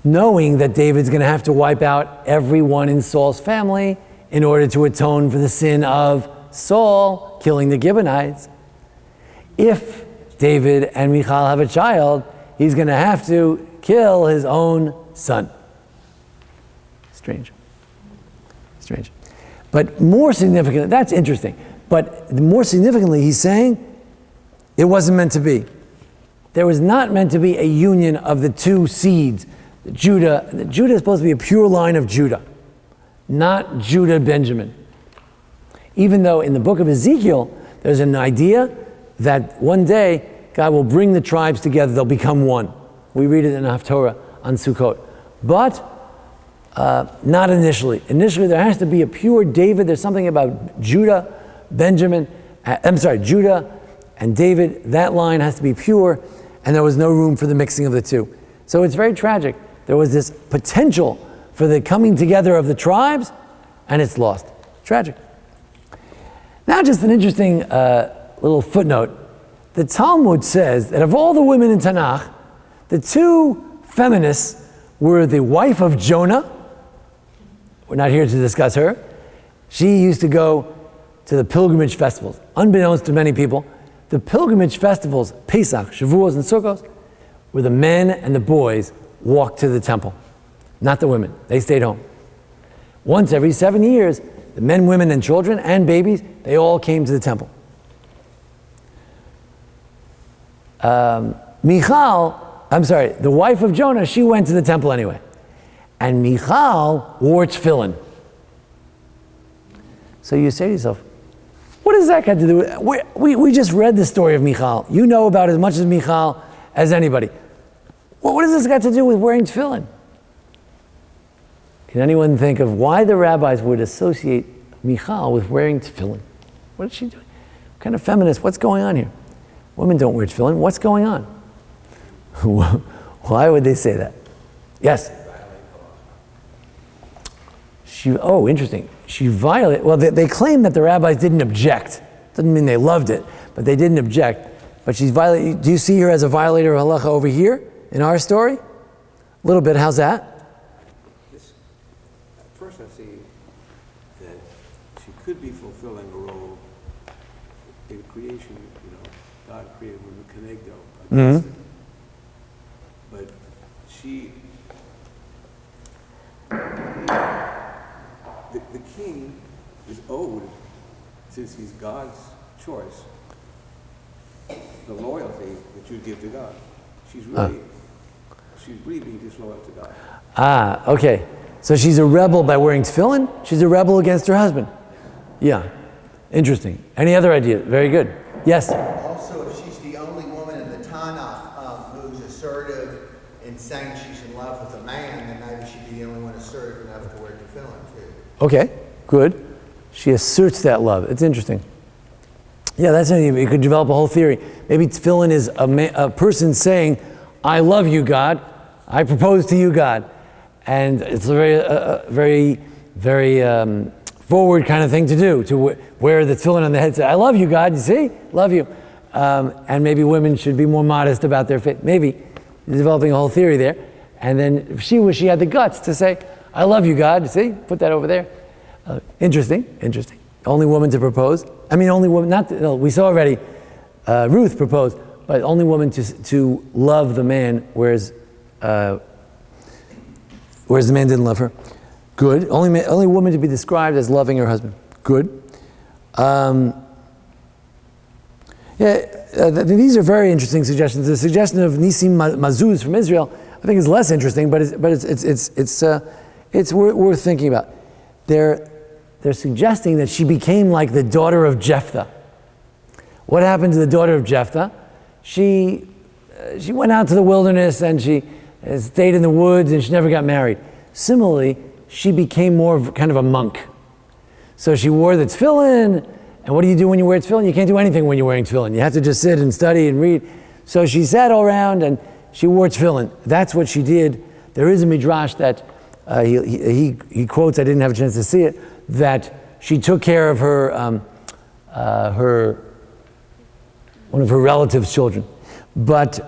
Speaker 1: knowing that David's going to have to wipe out everyone in Saul's family in order to atone for the sin of Saul killing the Gibeonites. If David and Michal have a child, he's going to have to kill his own son. Strange. But more significantly, that's interesting. But more significantly, he's saying it wasn't meant to be. There was not meant to be a union of the two seeds. Judah is supposed to be a pure line of Judah, not Judah-Benjamin. Even though in the book of Ezekiel, there's an idea that one day God will bring the tribes together, they'll become one. We read it in Haftorah on Sukkot. But not initially. Initially, there has to be a pure David. There's something about Judah and David. That line has to be pure, and there was no room for the mixing of the two. So it's very tragic. There was this potential for the coming together of the tribes, and it's lost. Tragic. Now, just an interesting little footnote. The Talmud says that of all the women in Tanakh, the two feminists were the wife of Jonah. We're not here to discuss her. She used to go to the pilgrimage festivals. Unbeknownst to many people, the pilgrimage festivals, Pesach, Shavuos, and Sukkot, where the men and the boys walked to the temple, not the women. They stayed home. Once every 7 years, the men, women, and children, and babies, they all came to the temple. The wife of Jonah, she went to the temple anyway. And Michal wore tefillin. So you say to yourself, what does that got to do with... We just read the story of Michal. You know about as much as Michal as anybody. Well, what does this got to do with wearing tefillin? Can anyone think of why the rabbis would associate Michal with wearing tefillin? What is she doing? What kind of feminist? What's going on here? Women don't wear tefillin. What's going on? Why would they say that? Yes? Interesting. Well, they claim that the rabbis didn't object. Doesn't mean they loved it, but they didn't object. But she's violated. Do you see her as a violator of halacha over here in our story? A little bit. How's that?
Speaker 3: First, I see that she could be fulfilling a role in creation. God created women connecto.
Speaker 1: Mm-hmm.
Speaker 3: But she. The king is owed, since he's God's choice, the loyalty that you give to God. She's really being disloyal to God.
Speaker 1: Okay. So she's a rebel by wearing tefillin? She's a rebel against her husband. Yeah. Interesting. Any other ideas? Very good. Yes?
Speaker 11: Also, if she's the only woman in the Tanakh who's assertive in saying she's in love with a man, then maybe she'd be the only one assertive enough to wear tefillin too.
Speaker 1: Okay, good. She asserts that love. It's interesting. Yeah, that's anything. You could develop a whole theory. Maybe tefillin is a person saying, I love you, God. I propose to you, God. And it's a very forward kind of thing to do, to wear the tefillin on the head, say, I love you, God. You see? Love you. And maybe women should be more modest about their faith. Maybe developing a whole theory there. And then if she had the guts to say, I love you, God. See? Put that over there. Interesting. Only woman to propose. I mean, only woman, we saw already Ruth proposed, but only woman to love the man, whereas the man didn't love her. Good. Only woman to be described as loving her husband. Good. These are very interesting suggestions. The suggestion of Nisim Mazuz from Israel, I think, is less interesting, but it's worth thinking about. They're suggesting that she became like the daughter of Jephthah. What happened to the daughter of Jephthah? She went out to the wilderness and she stayed in the woods and she never got married. Similarly, she became more of kind of a monk. So she wore the tefillin, and what do you do when you wear tefillin? You can't do anything when you're wearing tefillin. You have to just sit and study and read. So she sat all around and she wore tefillin. That's what she did. There is a midrash that he quotes, I didn't have a chance to see it, that she took care of her one of her relatives' children. But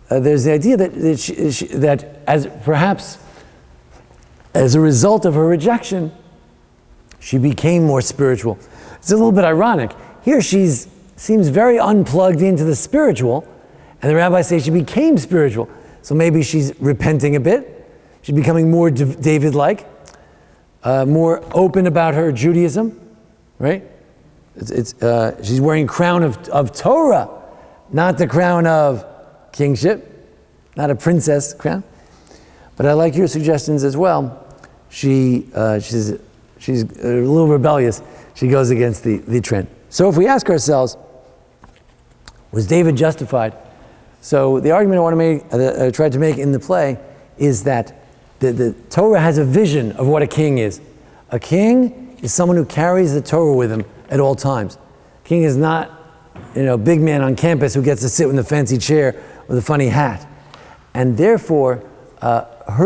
Speaker 1: there's the idea that as perhaps as a result of her rejection, she became more spiritual. It's a little bit ironic. Here seems very unplugged into the spiritual, and the rabbis say she became spiritual. So maybe she's repenting a bit. She's becoming more David-like, more open about her Judaism, right? She's wearing crown of Torah, not the crown of kingship, not a princess crown. But I like your suggestions as well. She's a little rebellious. She goes against the trend. So if we ask ourselves, was David justified? So the argument I tried to make in the play is that the Torah has a vision of what a king is. A king is someone who carries the Torah with him at all times. King is not, big man on campus who gets to sit in the fancy chair with a funny hat. And therefore,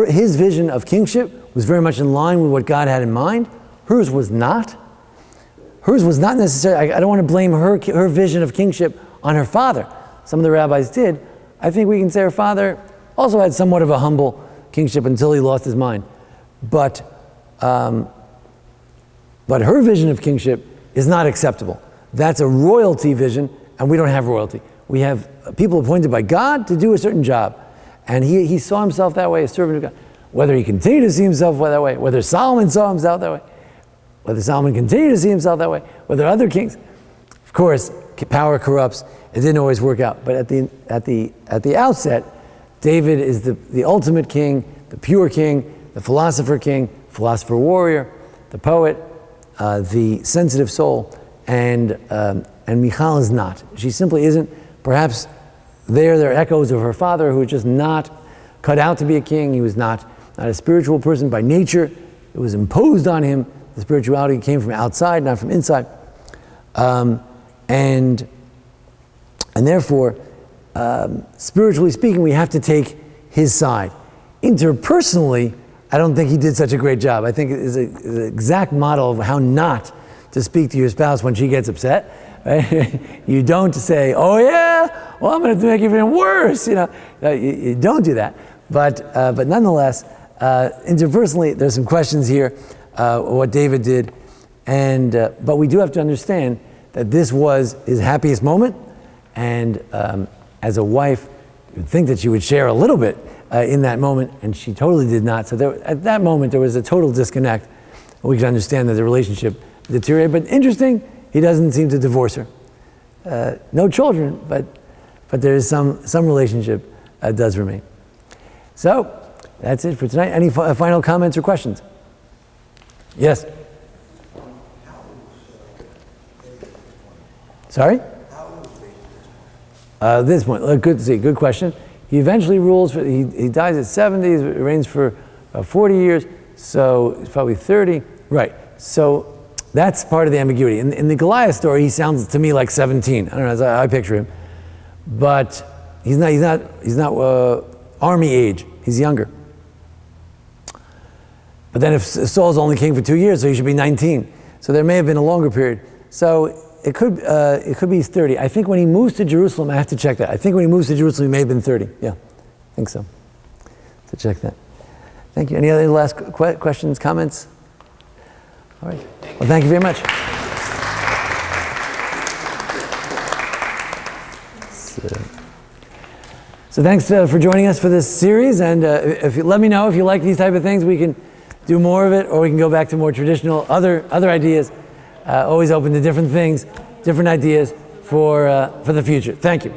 Speaker 1: his vision of kingship was very much in line with what God had in mind. Hers was not. Hers was not necessarily, I don't want to blame her vision of kingship on her father. Some of the rabbis did. I think we can say her father also had somewhat of a humble kingship until he lost his mind. But her vision of kingship is not acceptable. That's a royalty vision, and we don't have royalty. We have people appointed by God to do a certain job. And he saw himself that way, a servant of God. Whether he continued to see himself that way, whether Solomon saw himself that way, whether Solomon continued to see himself that way, whether other kings, of course, power corrupts. It didn't always work out. But at the outset, David is the ultimate king, the pure king, the philosopher warrior, the poet, the sensitive soul, and Michal is not. She simply isn't. Perhaps there are echoes of her father, who was just not cut out to be a king. He was not a spiritual person by nature. It was imposed on him. The spirituality came from outside, not from inside. And therefore, spiritually speaking, we have to take his side. Interpersonally, I don't think he did such a great job. I think it is an exact model of how not to speak to your spouse when she gets upset. Right? You don't say, "Oh yeah, well I'm going to make it even worse." You don't do that. But nonetheless, interpersonally, there's some questions here. What David did, but we do have to understand that this was his happiest moment, and as a wife, you'd think that she would share a little bit in that moment, and she totally did not. So at that moment, there was a total disconnect. We can understand that the relationship deteriorated. But interesting, he doesn't seem to divorce her. No children, but there is some relationship does remain. So that's it for tonight. Any final comments or questions? Yes. Sorry? This point. Good to see. Good question. He eventually rules. He dies at 70. He reigns for 40 years. So it's probably 30. Right. So that's part of the ambiguity. In the Goliath story, he sounds to me like 17. I don't know. As I picture him, but he's not army age. He's younger. But then if Saul's only king for 2 years, so he should be 19. So there may have been a longer period. So it could be 30. I think when he moves to Jerusalem, I have to check that. I think when he moves to Jerusalem, he may have been 30. Yeah, I think so. To check that. Thank you. Any other last questions, comments? All right. Well, thank you very much. So thanks for joining us for this series. And let me know if you like these type of things. We can do more of it, or we can go back to more traditional other ideas. Always open to different things, different ideas for the future. Thank you.